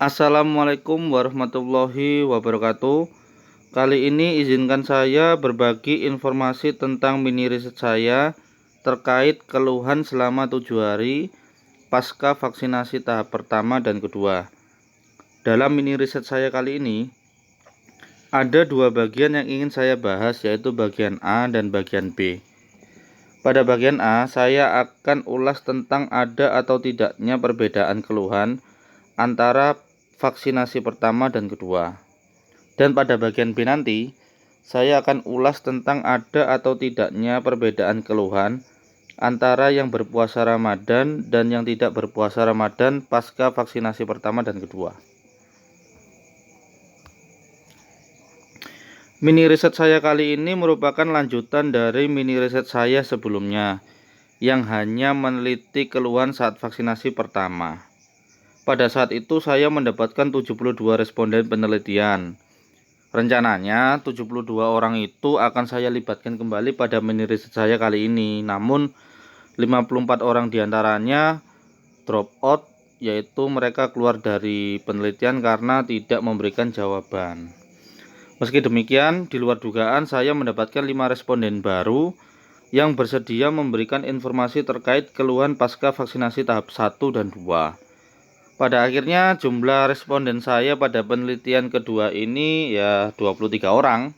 Assalamualaikum warahmatullahi wabarakatuh. Kali ini izinkan saya berbagi informasi tentang mini riset saya terkait keluhan selama 7 hari pasca vaksinasi tahap pertama dan kedua. Dalam mini riset saya kali ini, ada dua bagian yang ingin saya bahas, yaitu bagian A dan bagian B. Pada bagian A, saya akan ulas tentang ada atau tidaknya perbedaan keluhan antara vaksinasi pertama dan kedua. Dan pada bagian B nanti, saya akan ulas tentang ada atau tidaknya perbedaan keluhan antara yang berpuasa Ramadan dan yang tidak berpuasa Ramadan pasca vaksinasi pertama dan kedua. Mini riset saya kali ini merupakan lanjutan dari mini riset saya sebelumnya, yang hanya meneliti keluhan saat vaksinasi pertama. Pada saat itu saya mendapatkan 72 responden penelitian. Rencananya 72 orang itu akan saya libatkan kembali pada mini riset saya kali ini. Namun 54 orang diantaranya drop out, yaitu mereka keluar dari penelitian karena tidak memberikan jawaban. Meski demikian, di luar dugaan saya mendapatkan 5 responden baru yang bersedia memberikan informasi terkait keluhan pasca vaksinasi tahap 1 dan 2. Pada akhirnya jumlah responden saya pada penelitian kedua ini ya 23 orang.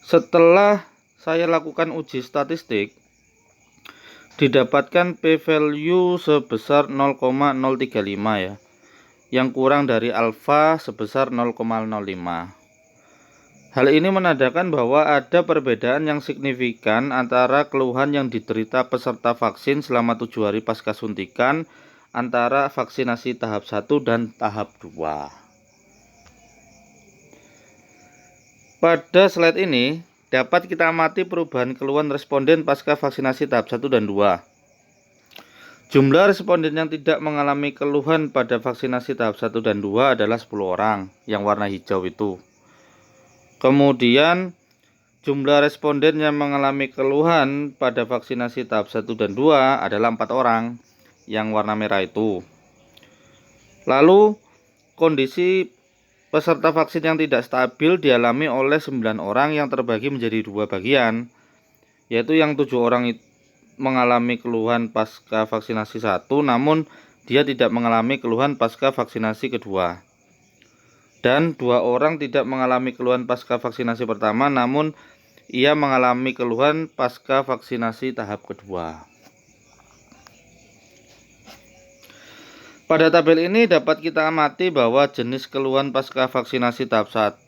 Setelah saya lakukan uji statistik, didapatkan p-value sebesar 0,035 ya, yang kurang dari alfa sebesar 0,05. Hal ini menandakan bahwa ada perbedaan yang signifikan antara keluhan yang diderita peserta vaksin selama 7 hari pasca suntikan antara vaksinasi tahap 1 dan tahap 2. Pada slide ini dapat kita amati perubahan keluhan responden pasca vaksinasi tahap 1 dan 2. Jumlah responden yang tidak mengalami keluhan pada vaksinasi tahap 1 dan 2 adalah 10 orang yang warna hijau itu. Kemudian jumlah responden yang mengalami keluhan pada vaksinasi tahap 1 dan 2 adalah 4 orang yang warna merah itu. Lalu kondisi peserta vaksin yang tidak stabil dialami oleh 9 orang yang terbagi menjadi 2 bagian, yaitu yang 7 orang mengalami keluhan pasca vaksinasi 1, namun dia tidak mengalami keluhan pasca vaksinasi kedua. Dan 2 orang tidak mengalami keluhan pasca vaksinasi pertama, namun ia mengalami keluhan pasca vaksinasi tahap kedua. Pada tabel ini dapat kita amati bahwa jenis keluhan pasca vaksinasi tahap 1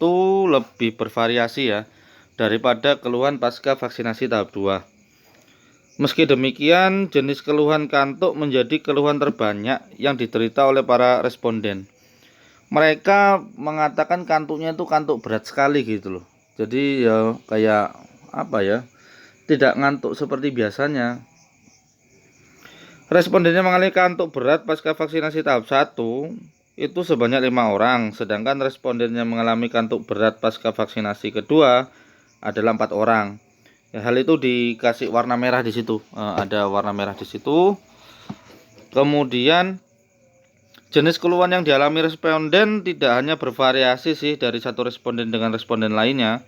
lebih bervariasi ya daripada keluhan pasca vaksinasi tahap 2. Meski demikian, jenis keluhan kantuk menjadi keluhan terbanyak yang diderita oleh para responden. Mereka mengatakan kantuknya itu kantuk berat sekali gitu loh. Jadi ya kayak apa ya, tidak ngantuk seperti biasanya. Respondennya mengalami kantuk berat pasca vaksinasi tahap 1 itu sebanyak 5 orang, sedangkan responden yang mengalami kantuk berat pasca vaksinasi kedua adalah 4 orang. Ya, hal itu dikasih warna merah di situ. Ada warna merah di situ. Kemudian jenis keluhan yang dialami responden tidak hanya bervariasi sih dari satu responden dengan responden lainnya,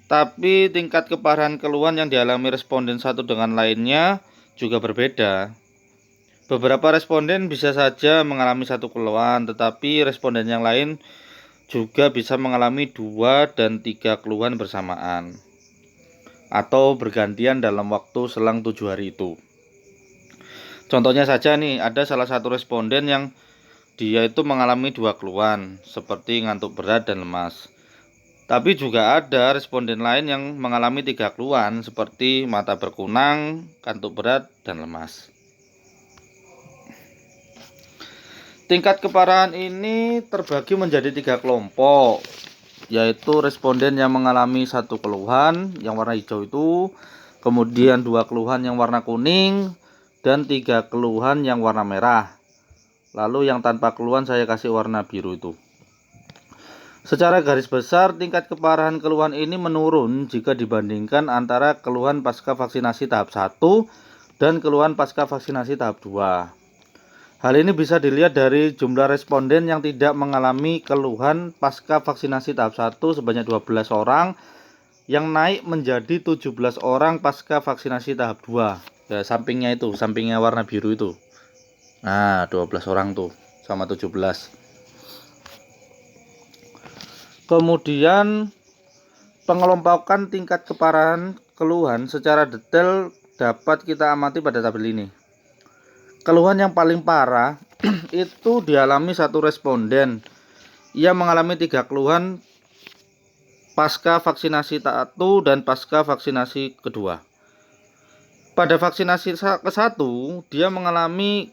tapi tingkat keparahan keluhan yang dialami responden satu dengan lainnya juga berbeda. Beberapa responden bisa saja mengalami satu keluhan, tetapi responden yang lain juga bisa mengalami 2 dan 3 keluhan bersamaan atau bergantian dalam waktu selang 7 hari itu. Contohnya saja nih, ada salah satu responden yang dia itu mengalami 2 keluhan seperti ngantuk berat dan lemas. Tapi juga ada responden lain yang mengalami 3 keluhan seperti mata berkunang, kantuk berat, dan lemas. Tingkat keparahan ini terbagi menjadi 3 kelompok, yaitu responden yang mengalami 1 keluhan yang warna hijau itu, kemudian 2 keluhan yang warna kuning, dan 3 keluhan yang warna merah. Lalu yang tanpa keluhan saya kasih warna biru itu. Secara garis besar tingkat keparahan keluhan ini menurun jika dibandingkan antara keluhan pasca vaksinasi tahap 1 dan keluhan pasca vaksinasi tahap 2. Hal ini bisa dilihat dari jumlah responden yang tidak mengalami keluhan pasca vaksinasi tahap 1 sebanyak 12 orang yang naik menjadi 17 orang pasca vaksinasi tahap 2. Ya, sampingnya itu, sampingnya warna biru itu. Nah, 12 orang tuh sama 17. Kemudian pengelompokan tingkat keparahan keluhan secara detail dapat kita amati pada tabel ini. Keluhan yang paling parah itu dialami satu responden. Ia mengalami 3 keluhan pasca vaksinasi 1 dan pasca vaksinasi kedua. Pada vaksinasi ke-1, dia mengalami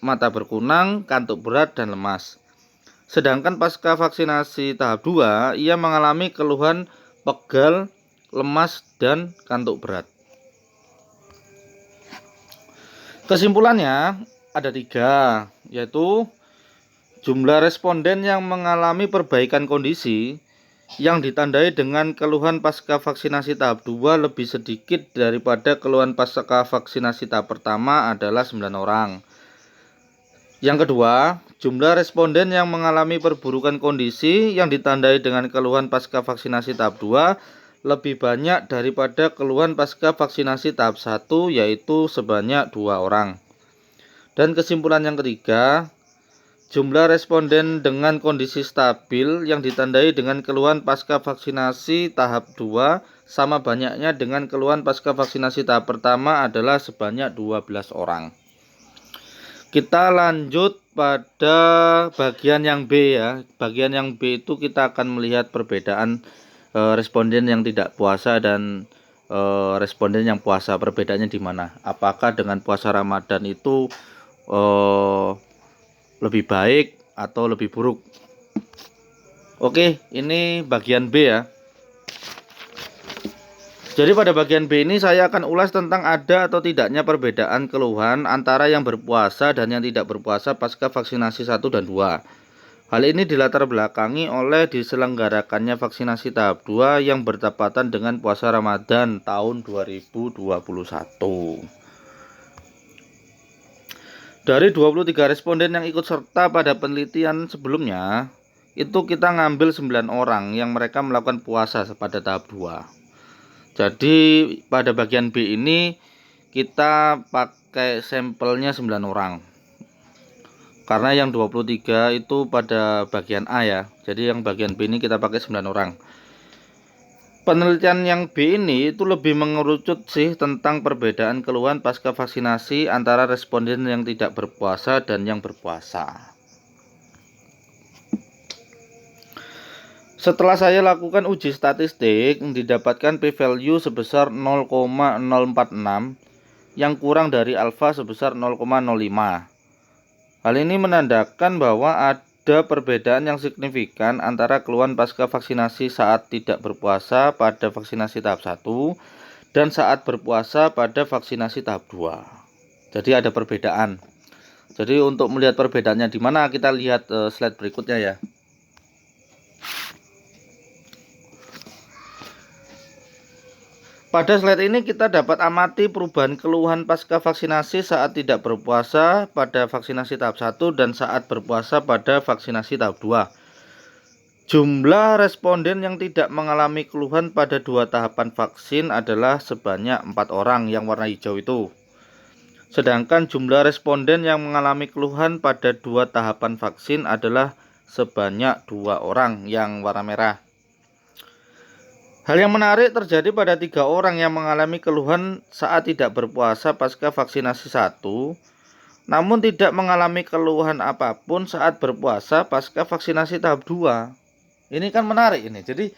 mata berkunang, kantuk berat, dan lemas. Sedangkan pasca vaksinasi tahap 2, ia mengalami keluhan pegal, lemas, dan kantuk berat. Kesimpulannya ada 3, yaitu jumlah responden yang mengalami perbaikan kondisi yang ditandai dengan keluhan pasca vaksinasi tahap 2 lebih sedikit daripada keluhan pasca vaksinasi tahap pertama adalah 9 orang. Yang kedua, jumlah responden yang mengalami perburukan kondisi yang ditandai dengan keluhan pasca vaksinasi tahap 2 lebih banyak daripada keluhan pasca vaksinasi tahap 1, yaitu sebanyak 2 orang. Dan kesimpulan yang ketiga, jumlah responden dengan kondisi stabil yang ditandai dengan keluhan pasca vaksinasi tahap 2 sama banyaknya dengan keluhan pasca vaksinasi tahap pertama adalah sebanyak 12 orang. Kita lanjut pada bagian yang B ya. Bagian yang B itu kita akan melihat perbedaan responden yang tidak puasa dan responden yang puasa. Perbedaannya di mana? Apakah dengan puasa Ramadan itu lebih baik atau lebih buruk? Oke, ini bagian B ya. Jadi pada bagian B ini saya akan ulas tentang ada atau tidaknya perbedaan keluhan antara yang berpuasa dan yang tidak berpuasa pasca vaksinasi 1 dan 2. Hal ini dilatar belakangi oleh diselenggarakannya vaksinasi tahap 2 yang bertepatan dengan puasa Ramadan tahun 2021. Dari 23 responden yang ikut serta pada penelitian sebelumnya, itu kita ngambil 9 orang yang mereka melakukan puasa pada tahap 2. Jadi pada bagian B ini kita pakai sampelnya 9 orang. Karena yang 23 itu pada bagian A ya. Jadi yang bagian B ini kita pakai 9 orang. Penelitian yang B ini itu lebih mengerucut sih tentang perbedaan keluhan pasca vaksinasi antara responden yang tidak berpuasa dan yang berpuasa. Setelah saya lakukan uji statistik, didapatkan p-value sebesar 0,046 yang kurang dari alfa sebesar 0,05. Hal ini menandakan bahwa ada perbedaan yang signifikan antara keluhan pasca vaksinasi saat tidak berpuasa pada vaksinasi tahap 1 dan saat berpuasa pada vaksinasi tahap 2. Jadi ada perbedaan. Jadi untuk melihat perbedaannya di mana, kita lihat slide berikutnya ya. Pada slide ini kita dapat amati perubahan keluhan pasca vaksinasi saat tidak berpuasa pada vaksinasi tahap 1 dan saat berpuasa pada vaksinasi tahap 2. Jumlah responden yang tidak mengalami keluhan pada 2 tahapan vaksin adalah sebanyak 4 orang yang warna hijau itu. Sedangkan jumlah responden yang mengalami keluhan pada 2 tahapan vaksin adalah sebanyak 2 orang yang warna merah. Hal yang menarik terjadi pada 3 orang yang mengalami keluhan saat tidak berpuasa pasca vaksinasi 1, namun tidak mengalami keluhan apapun saat berpuasa pasca vaksinasi tahap 2. Ini kan menarik ini. Jadi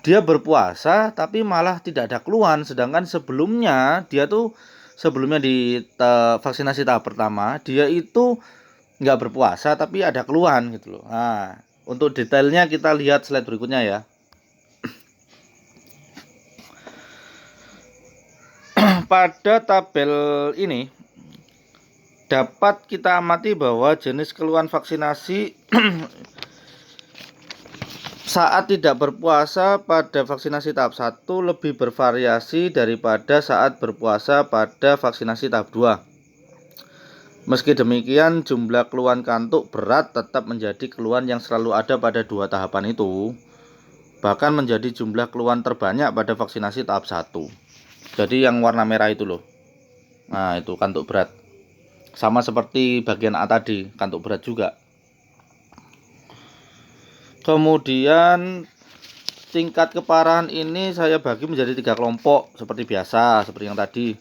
dia berpuasa tapi malah tidak ada keluhan, sedangkan sebelumnya di vaksinasi tahap pertama dia itu nggak berpuasa tapi ada keluhan gitu loh. Nah, untuk detailnya kita lihat slide berikutnya ya. Pada tabel ini dapat kita amati bahwa jenis keluhan vaksinasi saat tidak berpuasa pada vaksinasi tahap 1 lebih bervariasi daripada saat berpuasa pada vaksinasi tahap 2. Meski demikian, jumlah keluhan kantuk berat tetap menjadi keluhan yang selalu ada pada dua tahapan itu. Bahkan menjadi jumlah keluhan terbanyak pada vaksinasi tahap 1. Jadi yang warna merah itu loh. Nah, itu kantuk berat. Sama seperti bagian A tadi, kantuk berat juga. Kemudian tingkat keparahan ini saya bagi menjadi 3 kelompok seperti biasa, seperti yang tadi.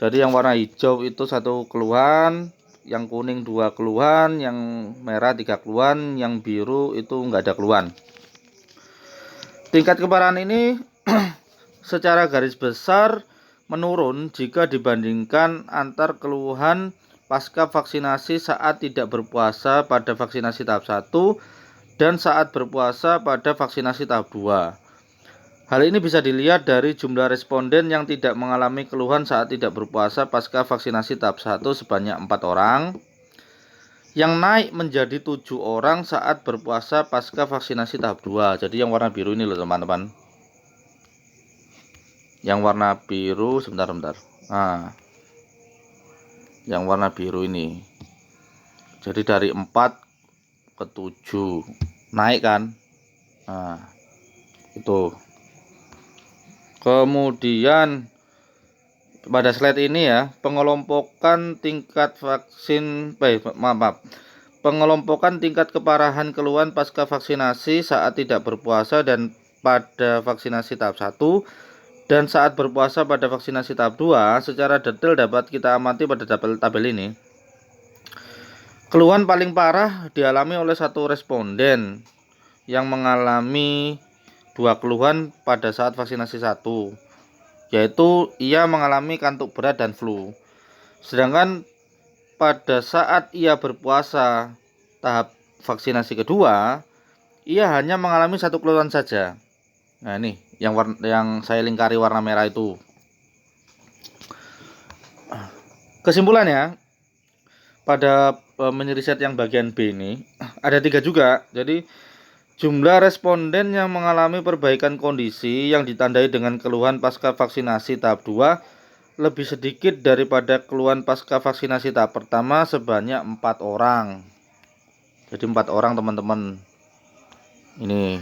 Jadi yang warna hijau itu 1 keluhan, yang kuning 2 keluhan, yang merah 3 keluhan, yang biru itu enggak ada keluhan. Tingkat keparahan ini secara garis besar menurun jika dibandingkan antar keluhan pasca vaksinasi saat tidak berpuasa pada vaksinasi tahap 1 dan saat berpuasa pada vaksinasi tahap 2. Hal ini bisa dilihat dari jumlah responden yang tidak mengalami keluhan saat tidak berpuasa pasca vaksinasi tahap 1 sebanyak 4 orang, yang naik menjadi 7 orang saat berpuasa pasca vaksinasi tahap 2. Jadi yang warna biru ini loh teman-teman. Yang warna biru, sebentar. Nah, yang warna biru ini. Jadi dari 4 ke 7 naik kan. Nah, itu. Kemudian pada slide ini ya, pengelompokan tingkat pengelompokan tingkat keparahan keluhan pasca vaksinasi saat tidak berpuasa dan pada vaksinasi tahap 1 dan saat berpuasa pada vaksinasi tahap 2 secara detail dapat kita amati pada tabel ini. Keluhan paling parah dialami oleh 1 responden yang mengalami 2 keluhan pada saat vaksinasi 1, yaitu ia mengalami kantuk berat dan flu. Sedangkan pada saat ia berpuasa tahap vaksinasi kedua, ia hanya mengalami 1 keluhan saja. Nah, ini yang saya lingkari warna merah itu. Kesimpulannya, pada mini riset yang bagian B ini ada 3 juga. Jadi jumlah responden yang mengalami perbaikan kondisi yang ditandai dengan keluhan pasca vaksinasi tahap 2 lebih sedikit daripada keluhan pasca vaksinasi tahap pertama sebanyak 4 orang. Jadi 4 orang teman-teman. Ini.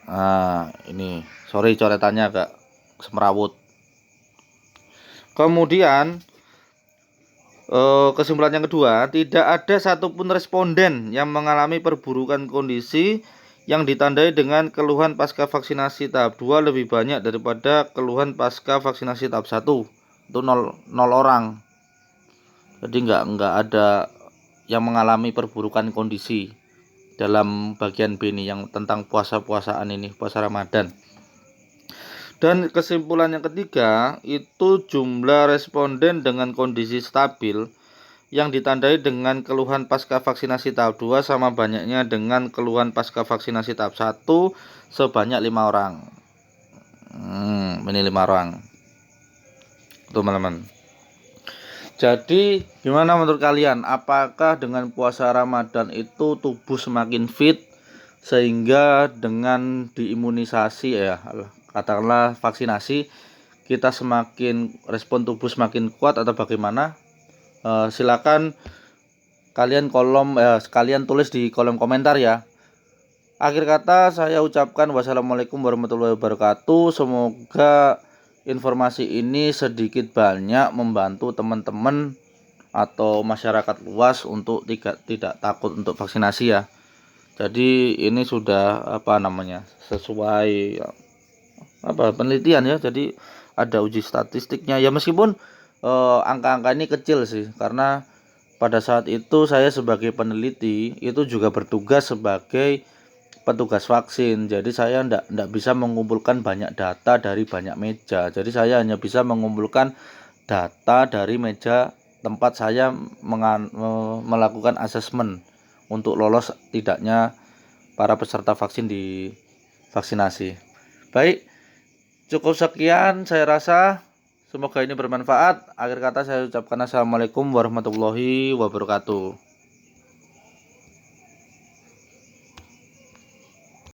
Nah, ini. Sorry coretannya agak semrawut. Kemudian kesimpulan yang kedua, tidak ada satupun responden yang mengalami perburukan kondisi yang ditandai dengan keluhan pasca vaksinasi tahap 2 lebih banyak daripada keluhan pasca vaksinasi tahap 1. Itu 0 orang. Jadi enggak ada yang mengalami perburukan kondisi dalam bagian B ini yang tentang puasa-puasaan ini, puasa Ramadan. Dan kesimpulan yang ketiga, itu jumlah responden dengan kondisi stabil yang ditandai dengan keluhan pasca vaksinasi tahap 2 sama banyaknya dengan keluhan pasca vaksinasi tahap 1 sebanyak 5 orang. Ini 5 orang. Teman-teman. Jadi, gimana menurut kalian? Apakah dengan puasa Ramadan itu tubuh semakin fit sehingga dengan diimunisasi ya, katakanlah vaksinasi, kita semakin respon tubuh semakin kuat atau bagaimana? Silakan kalian tulis di kolom komentar ya. Akhir kata saya ucapkan wassalamualaikum warahmatullahi wabarakatuh. Semoga informasi ini sedikit banyak membantu teman-teman atau masyarakat luas untuk tidak takut untuk vaksinasi ya. Jadi ini sudah sesuai penelitian ya. Jadi ada uji statistiknya ya, meskipun angka-angka ini kecil sih, karena pada saat itu saya sebagai peneliti itu juga bertugas sebagai petugas vaksin. Jadi saya tidak bisa mengumpulkan banyak data dari banyak meja. Jadi saya hanya bisa mengumpulkan data dari meja tempat saya melakukan asesmen untuk lolos tidaknya para peserta vaksin di vaksinasi. Baik, cukup sekian saya rasa. Semoga ini bermanfaat. Akhir kata saya ucapkan assalamualaikum warahmatullahi wabarakatuh.